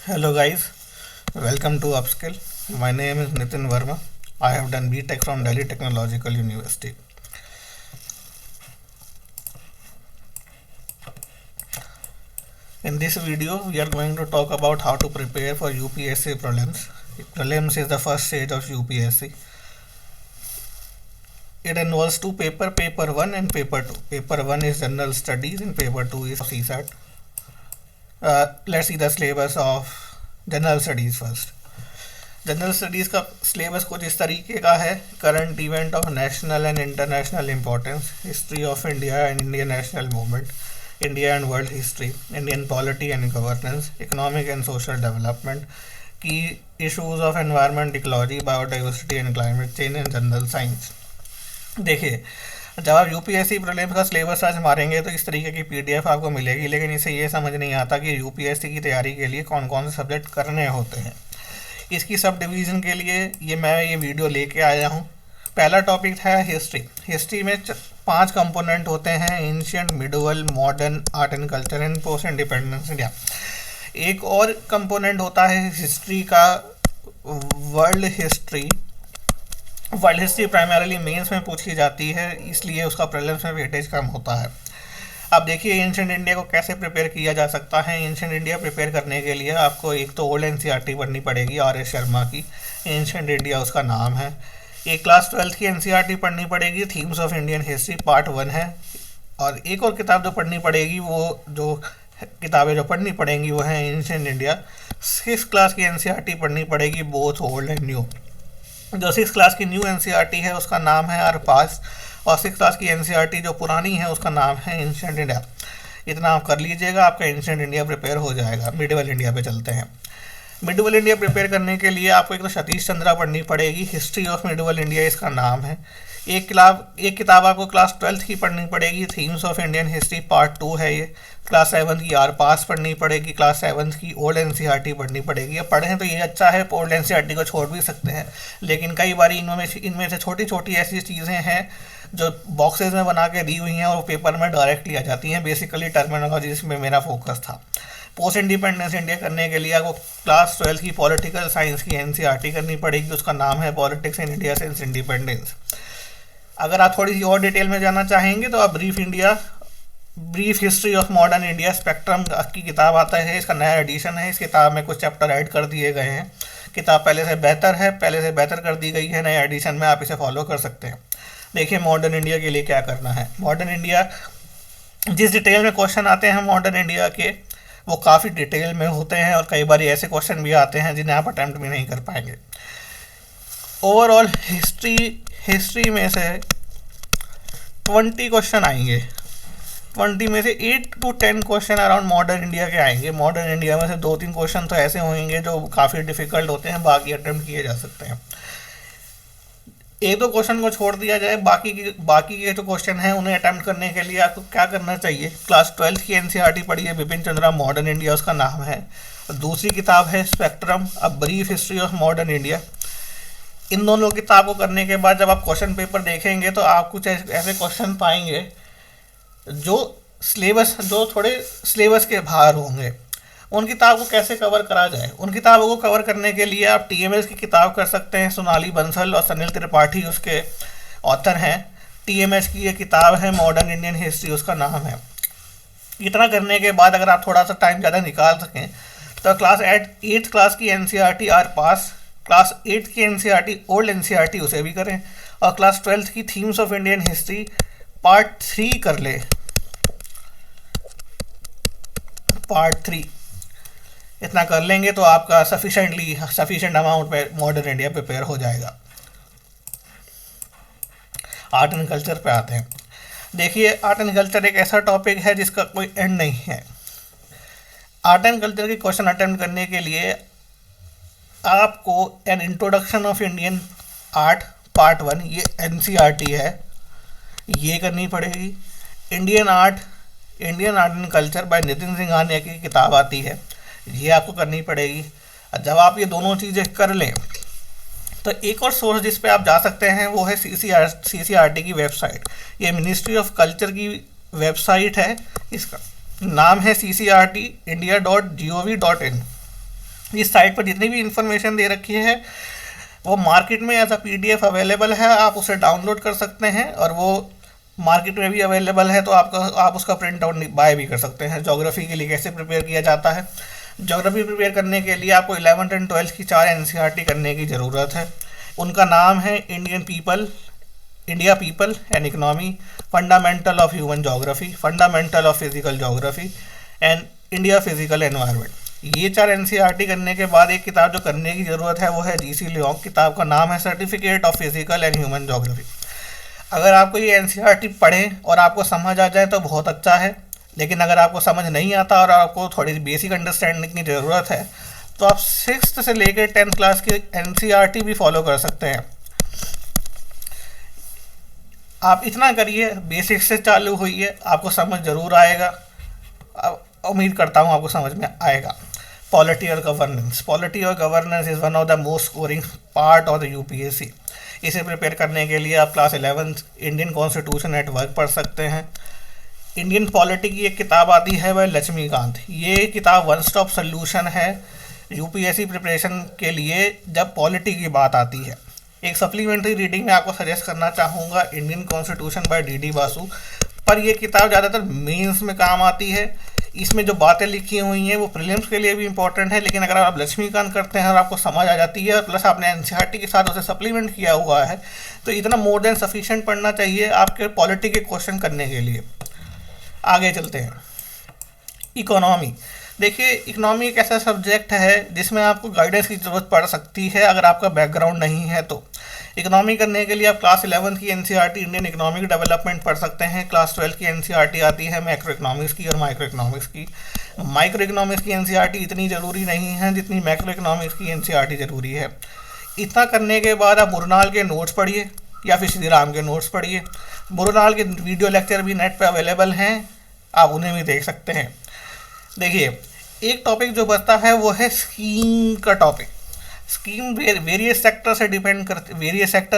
Hello guys, welcome to Upskill. My name is Nitin Verma. I have done BTech from Delhi Technological University. In this video, we are going to talk about how to prepare for UPSC prelims. Prelims is the first stage of UPSC. It involves two papers, paper 1 and paper 2. Paper 1 is general studies and paper 2 is CSAT. Let's see the syllabus of general studies first. General studies का syllabus कुछ इस तरीके का है। Current event of national and international importance, history of India and Indian national movement, India and world history, Indian polity and governance, economic and social development, key issues of environment, ecology, biodiversity and climate change and general science. देखिए, जब आप UPSC prelims का syllabus आज मारेंगे तो इस तरीके की पीडीएफ आपको मिलेगी, लेकिन इसे ये समझ नहीं आता कि यूपीएससी की तैयारी के लिए कौन कौन से सब्जेक्ट करने होते हैं। इसकी सब डिवीज़न के लिए मैं ये वीडियो लेके आया हूँ। पहला टॉपिक था हिस्ट्री। हिस्ट्री में 5 कंपोनेंट होते हैं: ancient, medieval, modern, art and culture and post independence India. एक और कंपोनेंट होता है हिस्ट्री का world history. World history primarily mains में पूछी जाती है, इसलिए उसका प्रीलिम्स में वेटेज कम होता है। अब देखिए एंशिएंट इंडिया को कैसे प्रिपेयर किया जा सकता है। एंशिएंट इंडिया प्रिपेयर करने के लिए आपको एक तो ओल्ड एनसीईआरटी पढ़नी पड़ेगी, आर.एस. शर्मा की, एंशिएंट इंडिया उसका नाम है। एक क्लास 12th की एनसीईआरटी पढ़नी पड़ेगी, themes of Indian history part 1 है। और एक और किताब जो पढ़नी पड़ेगी, वो जो किताबें जो पढ़नी पड़ेंगी वो है एंशिएंट इंडिया। 6th क्लास की एनसीईआरटी पढ़नी पड़ेगी, बोथ ओल्ड एंड न्यू। जो 6th क्लास की न्यू एनसीईआरटी है उसका नाम है आर पास, और 6th क्लास की एनसीईआरटी जो पुरानी है उसका नाम है एंशिएंट इंडिया। इतना आप कर लीजिएगा, आपका एंशिएंट इंडिया प्रिपेयर हो जाएगा। मिडिवल इंडिया पे चलते हैं। मिडिवल इंडिया प्रिपेयर करने के लिए आपको एक तो सतीश चंद्रा पढ़नी पड़ेगी, हिस्ट्री ऑफ मिडिवल इंडिया इसका नाम है। एक किताब आपको क्लास 12th की पढ़नी पड़ेगी, themes of Indian history part 2 है ये। क्लास 7th की आर पास पढ़नी पड़ेगी, क्लास 7th की ओल्ड एनसीईआरटी पढ़नी पड़ेगी। अब पढ़ें तो ये अच्छा है, ओल्ड एनसीईआरटी को छोड़ भी सकते हैं, लेकिन कई बार इनमें से छोटी छोटी ऐसी चीज़ें हैं जो बॉक्सेस में बना के दी हुई हैं और पेपर में डायरेक्टली आ जाती हैं। बेसिकली टर्मिनोलॉजी जिसमें मेरा फोकस था। पोस्ट इंडिपेंडेंस इंडिया करने के लिए आपको क्लास 12th की पॉलिटिकल साइंस की एनसीईआरटी करनी पड़ेगी, उसका नाम है politics in India since independence. अगर आप थोड़ी सी और डिटेल में जाना चाहेंगे तो आप brief history of modern India, spectrum की किताब आता है, इसका नया एडिशन है। इस किताब में कुछ चैप्टर ऐड कर दिए गए हैं। किताब पहले से बेहतर कर दी गई है, नए एडिशन में आप इसे फॉलो कर सकते हैं। देखिए मॉडर्न इंडिया के लिए क्या करना है। मॉडर्न इंडिया जिस डिटेल में क्वेश्चन आते हैं मॉडर्न इंडिया के, वो काफ़ी डिटेल में होते हैं और कई बार ऐसे क्वेश्चन भी आते हैं जिन्हें आप अटैम्प्ट भी नहीं कर पाएंगे। ओवरऑल हिस्ट्री में से 20 क्वेश्चन आएंगे। 20 में से 8 to 10 question around modern India के आएंगे। मॉडर्न इंडिया में से 2-3 क्वेश्चन तो ऐसे होंगे जो काफ़ी डिफ़िकल्ट होते हैं, बाकी अटैम्प्ट किए जा सकते हैं। एक दो क्वेश्चन को छोड़ दिया जाए, बाकी के जो क्वेश्चन हैं उन्हें अटैम्प्ट करने के लिए आपको क्या करना चाहिए। क्लास 12th की एनसीईआरटी पढ़िए, बिपिन चंद्रा, मॉडर्न इंडिया उसका नाम है। दूसरी किताब है Spectrum, a brief history of modern India. इन दोनों किताब को करने के बाद जब आप क्वेश्चन पेपर देखेंगे तो आप कुछ ऐसे क्वेश्चन पाएंगे जो थोड़े सिलेबस के बाहर होंगे। उन किताब को कैसे कवर करा जाए, उन किताबों को कवर करने के लिए आप टीएमएस की किताब कर सकते हैं। सोनाली बंसल और सनील त्रिपाठी उसके ऑथर हैं। टीएमएस की ये किताब है मॉडर्न इंडियन हिस्ट्री, उसका नाम है। इतना करने के बाद अगर आप थोड़ा सा टाइम ज़्यादा निकाल सकें तो क्लास 8th क्लास की एनसीईआरटी आर पास, क्लास 8 की एनसीईआरटी ओल्ड एनसीईआरटी उसे भी करें, और क्लास 12th की themes of Indian history part 3 कर ले। पार्ट 3 इतना कर लेंगे तो आपका सफिशेंट अमाउंट में मॉडर्न इंडिया प्रिपेयर हो जाएगा। आर्ट एंड कल्चर पे आते हैं। देखिए आर्ट एंड कल्चर एक ऐसा टॉपिक है जिसका कोई एंड नहीं है। आर्ट एंड कल्चर के क्वेश्चन अटेम्प्ट करने के लिए आपको an introduction of Indian art part 1, ये एनसीईआरटी है, ये करनी पड़ेगी। Indian art and culture by Nitin Singhania की किताब आती है, ये आपको करनी पड़ेगी। जब आप ये दोनों चीज़ें कर लें तो एक और सोर्स जिस पे आप जा सकते हैं वो है सीसीआरटी की वेबसाइट। ये मिनिस्ट्री ऑफ कल्चर की वेबसाइट है, इसका नाम है ccrtindia.gov.in। इस साइट पर जितनी भी इंफॉर्मेशन दे रखी है वो मार्केट में एज अ PDF अवेलेबल है, आप उसे डाउनलोड कर सकते हैं और वो मार्केट में भी अवेलेबल है, तो आप उसका प्रिंट आउट बाय भी कर सकते हैं। ज्योग्राफी के लिए कैसे प्रिपेयर किया जाता है, ज्योग्राफी प्रिपेयर करने के लिए आपको 11th एंड 12th की 4 NCERT करने की ज़रूरत है। उनका नाम है India people and economy, fundamental of human geography, fundamental of physical geography and India physical environment. ये 4 NCERT करने के बाद एक किताब जो करने की ज़रूरत है वो है GC लियोंग। किताब का नाम है certificate of physical and human geography. अगर आपको ये NCERT पढ़ें और आपको समझ आ जाए तो बहुत अच्छा है, लेकिन अगर आपको समझ नहीं आता और आपको थोड़ी बेसिक अंडरस्टैंडिंग की ज़रूरत है तो आप 6th से लेकर 10th क्लास की NCERT भी फॉलो कर सकते हैं। आप इतना करिए, बेसिक से चालू हुई है, आपको समझ ज़रूर आएगा। उम्मीद करता हूँ आपको समझ में आएगा। पॉलिटी और गवर्नेंस। पॉलिटी और governance is one of the most scoring part of the UPSC। इसे प्रिपेयर करने के लिए आप class 11 Indian constitution at work पढ़ सकते हैं। इंडियन पॉलिटी की एक किताब आती है वह लक्ष्मीकांत। ये किताब वन स्टॉप सोल्यूशन है UPSC प्रिपरेशन के लिए जब पॉलिटी की बात आती है। एक सप्लीमेंट्री रीडिंग में आपको सजेस्ट करना चाहूँगा Indian constitution bye DD Basu, पर यह किताब ज़्यादातर मेंस में काम आती है। इसमें जो बातें लिखी हुई हैं वो प्रीलिम्स के लिए भी इंपॉर्टेंट है, लेकिन अगर आप लक्ष्मीकांत करते हैं और आपको समझ आ जाती है और प्लस आपने NCERT के साथ उसे सप्लीमेंट किया हुआ है तो इतना मोर देन सफिशिएंट पढ़ना चाहिए आपके पॉलिटी के क्वेश्चन करने के लिए। आगे चलते हैं। इकोनॉमी। देखिए, इकोनॉमी एक ऐसा सब्जेक्ट है जिसमें आपको गाइडेंस की ज़रूरत पड़ सकती है अगर आपका बैकग्राउंड नहीं है तो। इकोनॉमी करने के लिए आप क्लास 11 की NCERT इंडियन इकोनॉमिक डेवलपमेंट पढ़ सकते हैं। क्लास 12 की NCERT आती है मैक्रो इकोनॉमिक्स की और माइक्रो इकोनॉमिक्स की। माइक्रो इकोनॉमिक्स की NCERT इतनी ज़रूरी नहीं है जितनी मैक्रो इकोनॉमिक्स की NCERT ज़रूरी है। इतना करने के बाद आप मुरनाल के नोट्स पढ़िए या फिर श्री राम के नोट्स पढ़िए। मुरनाल के वीडियो लेक्चर भी नेट पर अवेलेबल हैं, आप उन्हें भी देख सकते हैं। देखिए, एक टॉपिक जो बचता है वो है स्कीम का टॉपिक। स्कीम वेरियस सेक्टर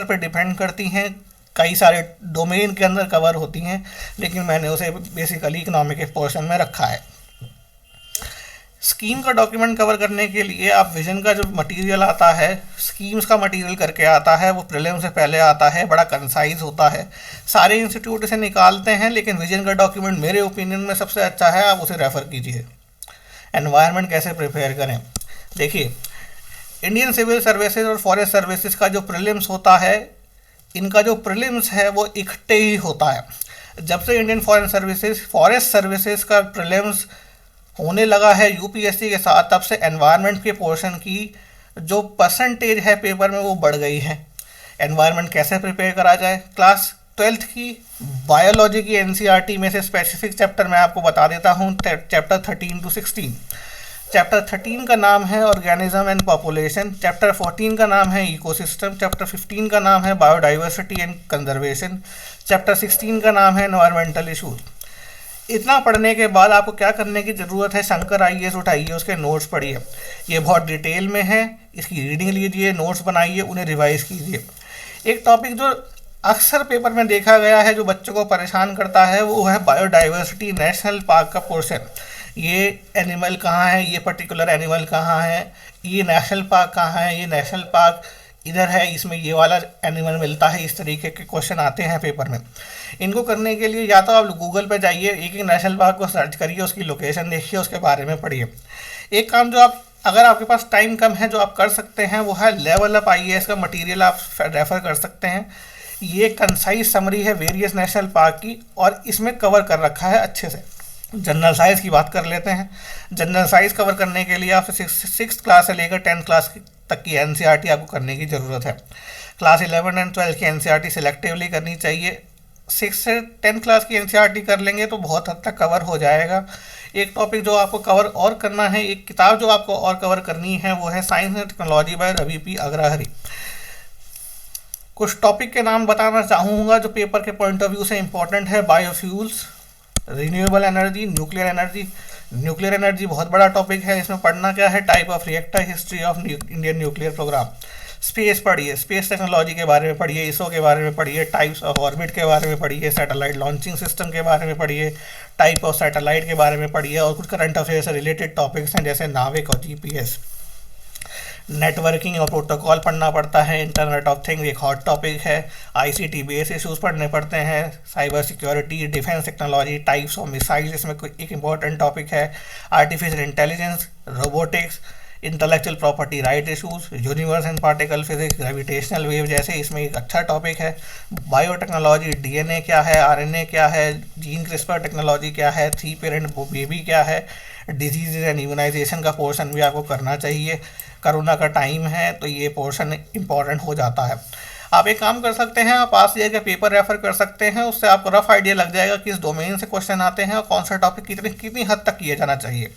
पर डिपेंड करती हैं, कई सारे डोमेन के अंदर कवर होती हैं, लेकिन मैंने उसे बेसिकली इकोनॉमिक के पोर्शन में रखा है। स्कीम का डॉक्यूमेंट कवर करने के लिए आप विजन का जो मटेरियल आता है, स्कीम्स का मटेरियल करके आता है, वो प्रीलिम से पहले आता है, बड़ा कंसाइज होता है। सारे इंस्टीट्यूट इसे निकालते हैं, लेकिन विजन का डॉक्यूमेंट मेरे ओपिनियन में सबसे अच्छा है, आप उसे रेफ़र कीजिए। एनवायरनमेंट कैसे प्रिपेयर करें। देखिए, इंडियन सिविल सर्विसेज और फॉरेस्ट सर्विसेज का जो प्रीलिम्स होता है, इनका जो प्रीलिम्स है वो इकट्ठे ही होता है। जब से इंडियन फॉरेस्ट सर्विसेज का प्रीलिम्स होने लगा है UPSC के साथ, तब से एनवायरनमेंट के पोर्शन की जो परसेंटेज है पेपर में वो बढ़ गई है। एनवायरनमेंट कैसे प्रिपेयर करा जाए। क्लास 12th की बायोलॉजी की NCERT में से स्पेसिफिक चैप्टर मैं आपको बता देता हूँ, चैप्टर 13 to 16। चैप्टर 13 का नाम है ऑर्गेनिज्म एंड पॉपुलेशन, चैप्टर 14 का नाम है इकोसिस्टम, चैप्टर 15 का नाम है बायोडाइवर्सिटी एंड कंजर्वेशन, चैप्टर 16 का नाम है एनवायरमेंटल इशूज। इतना पढ़ने के बाद आपको क्या करने की ज़रूरत है, शंकर IAS उठाइए, उसके नोट्स पढ़िए। ये बहुत डिटेल में है, इसकी रीडिंग लीजिए, नोट्स बनाइए, उन्हें रिवाइज कीजिए। एक टॉपिक जो अक्सर पेपर में देखा गया है जो बच्चों को परेशान करता है वो है बायोडाइवर्सिटी नेशनल पार्क का पोर्शन। ये एनिमल कहाँ है, ये पर्टिकुलर एनिमल कहाँ है, ये नेशनल पार्क कहाँ है, ये नेशनल पार्क इधर है, इसमें ये वाला एनिमल मिलता है। इस तरीके के क्वेश्चन आते हैं पेपर में। इनको करने के लिए या तो आप गूगल पे जाइए, एक नेशनल पार्क को सर्च करिए, उसकी लोकेशन देखिए, उसके बारे में पढ़िए। एक काम जो आप, अगर आपके पास टाइम कम है, जो आप कर सकते हैं वो है लेवल अप IAS का मटेरियल आप रेफ़र कर सकते हैं। ये कंसाइज समरी है वेरियस नेशनल पार्क की और इसमें कवर कर रखा है अच्छे से। जनरल साइज़ की बात कर लेते हैं। जनरल साइज़ कवर करने के लिए आपसे 6th क्लास से लेकर 10th क्लास तक की NCERT आपको करने की ज़रूरत है। क्लास 11 एंड 12 की NCERT सिलेक्टिवली करनी चाहिए। 6 से 10th क्लास की NCERT कर लेंगे तो बहुत हद तक कवर हो जाएगा। एक टॉपिक जो आपको कवर और करना है, एक किताब जो आपको और कवर करनी है वो है science and technology by Ravi P Agrahari. कुछ टॉपिक के नाम बताना चाहूँगा जो पेपर के पॉइंट ऑफ व्यू से इम्पोर्टेंट है। Biofuels, renewable energy, nuclear energy. Nuclear energy बहुत बड़ा टॉपिक है, इसमें पढ़ना क्या है, type of reactor, history of Indian nuclear programme. Space पढ़िए, स्पेस टेक्नोलॉजी के बारे में पढ़िए, ISRO के बारे में पढ़िए, टाइप्स ऑफ ऑर्बिट के बारे में पढ़िए, सैटेलाइट लॉन्चिंग सिस्टम के बारे में पढ़िए, टाइप ऑफ सैटेलाइट के बारे में पढ़िए और कुछ करंट अफेयर से रिलेटेड टॉपिक्स हैं जैसे नाविक और GPS। नेटवर्किंग और प्रोटोकॉल पढ़ना पड़ता है, इंटरनेट ऑफ थिंग्स एक हॉट टॉपिक है, आईसीटी बेस इश्यूज पढ़ने पड़ते हैं, cyber security, defence technology, types of missiles इसमें एक इम्पॉर्टेंट टॉपिक है, artificial intelligence, robotics, intellectual property right issues, universe and particle physics, gravitational wave जैसे इसमें एक अच्छा टॉपिक है, बायोटेक्नोलॉजी, डीएनए क्या है, आरएनए क्या है, जीन क्रिस्पर टेक्नोलॉजी क्या है, 3 पेरेंट बेबी क्या है, डिजीज एंड इम्यूनाइजेशन का पोर्शन भी आपको करना चाहिए। कोरोना का टाइम है तो ये पोर्शन इम्पॉर्टेंट हो जाता है। आप एक काम कर सकते हैं, आप पास ईयर के पेपर रेफर कर सकते हैं, उससे आपको रफ आइडिया लग जाएगा किस डोमेन से क्वेश्चन आते हैं और कौन सा टॉपिक कितनी हद तक किया जाना चाहिए।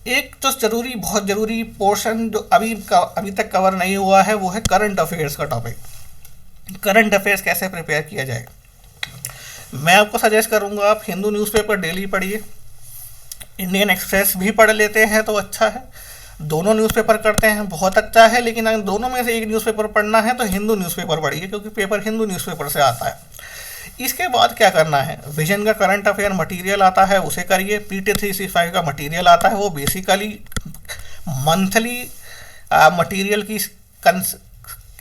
एक तो जरूरी, बहुत ज़रूरी पोर्शन जो अभी तक कवर नहीं हुआ है वो है करंट अफेयर्स का टॉपिक। करंट अफेयर्स कैसे प्रिपेयर किया जाए, मैं आपको सजेस्ट करूंगा आप हिंदू न्यूज़पेपर डेली पढ़िए, इंडियन एक्सप्रेस भी पढ़ लेते हैं तो अच्छा है, दोनों न्यूज़पेपर करते हैं बहुत अच्छा है, लेकिन अगर दोनों में से एक न्यूज़पेपर पढ़ना है तो हिंदू न्यूज़पेपर पढ़िए क्योंकि पेपर हिंदू न्यूज़पेपर से आता है। इसके बाद क्या करना है, विजन का करंट अफेयर मटेरियल आता है उसे करिए, पीटी 365 का मटेरियल आता है, वो बेसिकली मंथली मटेरियल की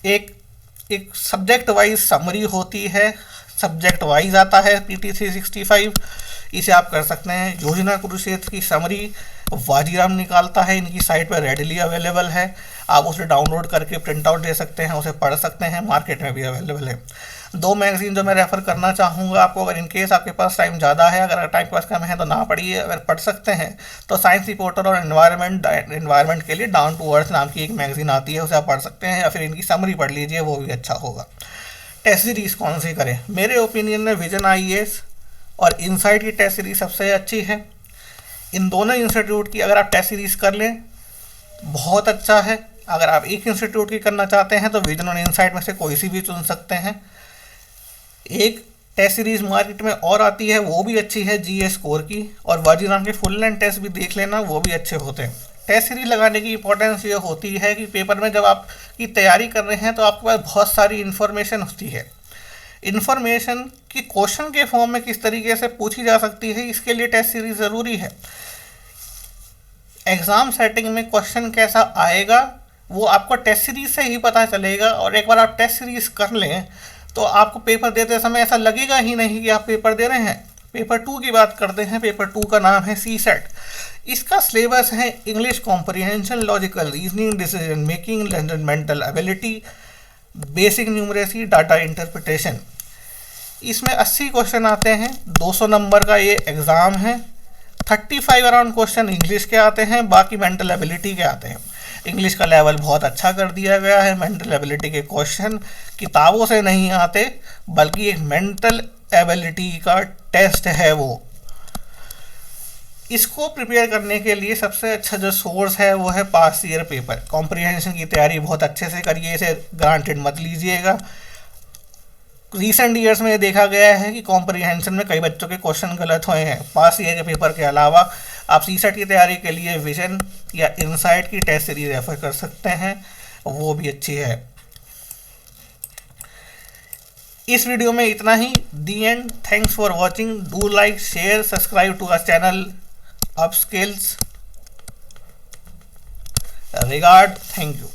एक सब्जेक्ट वाइज समरी होती है, सब्जेक्ट वाइज आता है पीटी 365, इसे आप कर सकते हैं। योजना कुरुक्षेत्र की समरी वाजीराम निकालता है, इनकी साइट पर रेडिली अवेलेबल है, आप उसे डाउनलोड करके प्रिंट आउट दे सकते हैं, उसे पढ़ सकते हैं, मार्केट में भी अवेलेबल है। 2 मैगजीन जो मैं रेफ़र करना चाहूँगा आपको, अगर इनकेस आपके पास टाइम ज़्यादा है, अगर टाइम पास कम है तो ना पढ़िए, अगर पढ़ सकते हैं तो साइंस रिपोर्टर और एनवायरनमेंट के लिए डाउन टू अर्थ नाम की एक मैगजीन आती है, उसे आप पढ़ सकते हैं, या फिर इनकी समरी पढ़ लीजिए, वो भी अच्छा होगा। टेस्ट सीरीज़ कौन सी करें, मेरे ओपिनियन में विजन आईएएस और इनसाइट की टेस्ट सीरीज सबसे अच्छी है। इन दोनों इंस्टीट्यूट की अगर आप टेस्ट सीरीज कर लें बहुत अच्छा है। अगर आप एक इंस्टीट्यूट की करना चाहते हैं तो विजन और इनसाइट में से कोई सी भी चुन सकते हैं। एक टेस्ट सीरीज मार्केट में और आती है, वो भी अच्छी है जीएस स्कोर की, और वाजीराम के फुल लेंथ टेस्ट भी देख लेना, वो भी अच्छे होते हैं। टेस्ट सीरीज लगाने की इंपॉर्टेंस ये होती है कि पेपर में जब आप की तैयारी कर रहे हैं तो आपके पास बहुत सारी इन्फॉर्मेशन होती है। इन्फॉर्मेशन की क्वेश्चन के फॉर्म में किस तरीके से पूछी जा सकती है, इसके लिए टेस्ट सीरीज ज़रूरी है। एग्ज़ाम सेटिंग में क्वेश्चन कैसा आएगा वो आपको टेस्ट सीरीज से ही पता चलेगा, और एक बार आप टेस्ट सीरीज कर लें तो आपको पेपर देते समय ऐसा लगेगा ही नहीं कि आप पेपर दे रहे हैं। पेपर 2 की बात करते हैं, पेपर 2 का नाम है सीसेट। इसका सिलेबस है English comprehension, logical reasoning, decision making, mental ability, basic numeracy, data interpretation. इसमें 80 क्वेश्चन आते हैं, 200 नंबर का ये एग्ज़ाम है। 35 अराउंड क्वेश्चन इंग्लिश के आते हैं, बाकी मेंटल एबिलिटी के आते हैं। इंग्लिश का लेवल बहुत अच्छा कर दिया गया है, मेंटल एबिलिटी के क्वेश्चन किताबों से नहीं आते बल्कि एक मेंटल एबिलिटी का टेस्ट है वो। इसको प्रिपेयर करने के लिए सबसे अच्छा जो सोर्स है वो है पास्ट ईयर पेपर। कॉम्प्रिहेंशन की तैयारी बहुत अच्छे से करिए, इसे ग्रांटेड मत लीजिएगा। रिसेंट ईयर्स में देखा गया है कि कॉम्प्रिहेंशन में कई बच्चों के क्वेश्चन गलत हुए हैं। पास्ट ईयर के पेपर के अलावा आप सीसेट की तैयारी के लिए विजन या इनसाइट की टेस्ट सीरीज रेफर कर सकते हैं, वो भी अच्छी है। इस वीडियो में इतना ही। The end. Thanks for watching. Do like, share, subscribe to our channel Upskills. Regard. Thank you.